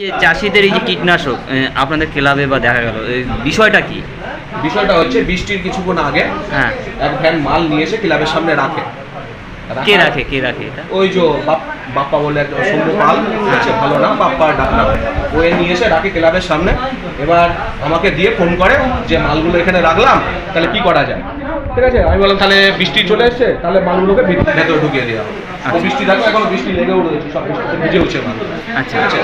যে চাষিদের এই যে কীটনাশক আপনাদের ক্লাবে বা দেখা গেল বিষয়টা কি? বিষয়টা হচ্ছে বৃষ্টির কিছুক্ষণ আগে হ্যাঁ, এক ভ্যান মাল নিয়ে এসে ক্লাবের সামনে রাখে। কে রাখে এটা? ওই যে বাপ্পা বলে একটা শম্ভু পাল হচ্ছে, ভালো না বাপ্পার ডাক নাম, ও নিয়ে এসে রাখে ক্লাবের সামনে। এবার আমাকে দিয়ে ফোন করে যে মালগুলো এখানে রাখলাম, তাহলে কি করা যায়। ঠিক আছে, আমি বললাম তাহলে বৃষ্টি চলে এসছে, তাহলে মালগুলোকে ভেতরে ঢুকিয়ে দেওয়া। বৃষ্টি থাকবে, এখন বৃষ্টি লেগেও রয়েছে, সব ভিজে উঠছে মাল। আচ্ছা আচ্ছা,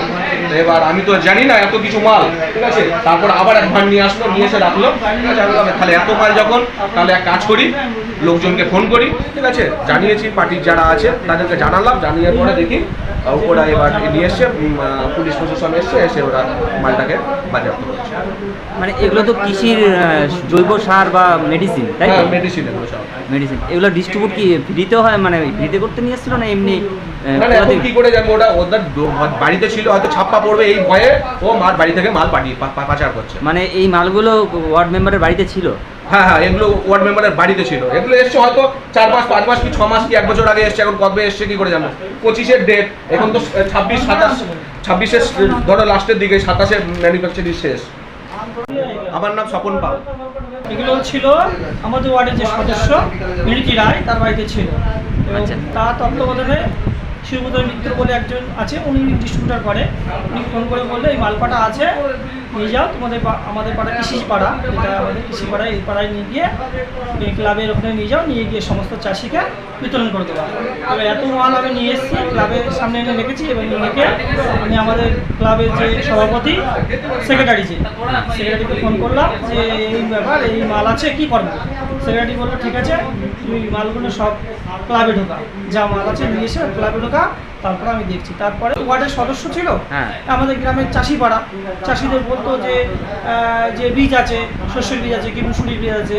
এবার আমি তো জানি না এত কিছু মাল। ঠিক আছে, তারপর আবার এক ভান নিয়ে আসলো, নিয়ে এসে রাখলো। ঠিক আছে, আমি বললাম তাহলে এত মাল যখন, তাহলে এক কাজ করি, লোকজনকে ফোন করি। ঠিক আছে, জানিয়েছি পার্টির যারা আছে তাদেরকে জানালাম, জানিয়ে পরে দেখি ওরা এবার নিয়ে এসছে, পুলিশ প্রশাসন এসে ওরা মালটাকে বাজেয়াপ্ত করছে। মানে এগুলো তো কৃষির জৈব সার বা মেডিসিন, তাই তো? মেডিসিন, এগুলো সব মেডিসিন। এগুলো ডিস্ট্রিবিউট কি ফ্রিতে হয়, মানে ফ্রিতে করতে নিয়ে এসেছিল না এমনি? না, এখন কি করে জানবো, ওটা ওদের বাড়িতে ছিল, হয়তো ছাপ্পা পড়বে এই ভয়ে ও মার বাড়ি থেকে মাল পাচার করছে। মানে এই মালগুলো ওয়ার্ড মেম্বারের বাড়িতে ছিল? হ্যাঁ, এগুলো ওয়ার্ড মেম্বারের বাড়িতে ছিল। এগুলো এসছে হয়তো 4 মাস 5 মাস কি 6 মাস কি 1 বছর আগে এসছে। এখন কবে এসছে কি করে জানবো? 25-এর ডেট, এখন তো 26-এর ধরো লাস্টের দিকে, 27-এর ম্যানুফ্যাকচারিং শেষ। আমার নাম স্বপন পাল। এগুলো ছিল আমাদের ওয়ার্ডের যে সদস্য মিনিটি রায়, তার বাড়িতে ছিল। এবং আচ্ছা। তার তত্ত্বাবধানে শিবুদয় মিত্র বলে একজন আছে, উনি ডিস্ট্রিবিউটার করে। উনি ফোন করে বললে এই মালপাটা আছে, নিয়ে যাও তোমাদের আমাদের পাড়া কৃষি পাড়া, এটা আমাদের কৃষি পাড়া, এই পাড়ায় নিয়ে গিয়ে এই ক্লাবের ওখানে নিয়ে যাও, নিয়ে গিয়ে সমস্ত চাষিকে বিতরণ করে দেওয়া। এবার এত মাল আমি নিয়ে এসেছি, ক্লাবের সামনে এনে রেখেছি, এবং নিয়ে আমি আমাদের ক্লাবের যে সভাপতি সেক্রেটারিকে ফোন করলাম যে এই ব্যাপার, এই মাল আছে, কি করবো। সেক্রেটারি বললো ঠিক আছে, তুমি মালগুলো সব ক্লাবে ঢোকা, যা মাল আছে নিয়ে এসে ক্লাবে ঢোকা, তারপরে আমি দেখছি। তারপরে ওয়ার্ডের সদস্য ছিল, আমাদের গ্রামের চাষি পাড়া, চাষিদের বলতো যে বীজ আছে, শস্যের বীজ আছে কি মুসুরির বীজ আছে,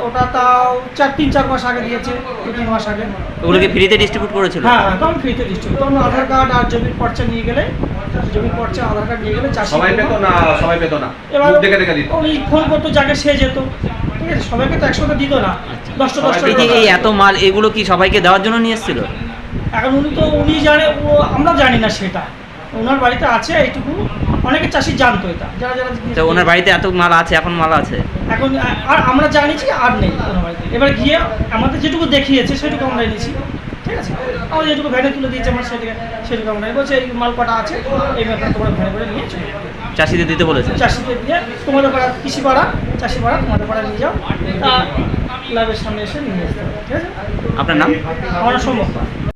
ওটা তাও 3-4 মাস আগে দিয়েছে, 2-3 মাস আগে। ওগুলোকে ফ্রিতে ডিস্ট্রিবিউট করেছিল? হ্যাঁ, তখন ফ্রিতে ডিস্ট্রিবিউট। তখন আধার কার্ড আর জমির পর্চা নিয়ে গেলে, আধার কার্ড নিয়ে গেলে চাষি সবাই পেতো না। এবার দেখে দিত। উনি ফোন করতো, যাকে সে যেত। ঠিক আছে, সবাইকে তো একসাথে দিত না, 10টা এই এত মাল এগুলো কি সবাইকে দেওয়ার জন্য নিয়ে এসেছিল? এখন উনি জানে, আমরা জানি না সেটা। ওনার বাড়িতে আছে এইটুকু, অনেকে চাষি জানতো এটা, যারা ওনার বাড়িতে এত মাল আছে, এখন মাল আছে, এখন আর আমরা জানিছি আর নেই ওনার বাড়িতে। এবার গিয়ে আমাদের যেটুকু দেখিয়েছে সেটুকু আমরা এনেছি। ঠিক আছে, আমরা যেটুকু ভ্যানে তুলে দিয়েছে আমরা সেটুকু আমরা বলছি এই মাল কটা আছে, এই ব্যাপারে তোমরা ভ্যানে করে নিয়ে চলে চাষিদের দিতে বলেছে। চাষিদের দিয়ে তোমাদের পাড়া কৃষি পাড়া, চাষি পাড়া, তোমাদের পাড়া নিয়ে যাও, তা ক্লাবের সামনে এসে নিয়ে আসতে হবে। ঠিক আছে, আপনার নাম? আমার সম্ভব।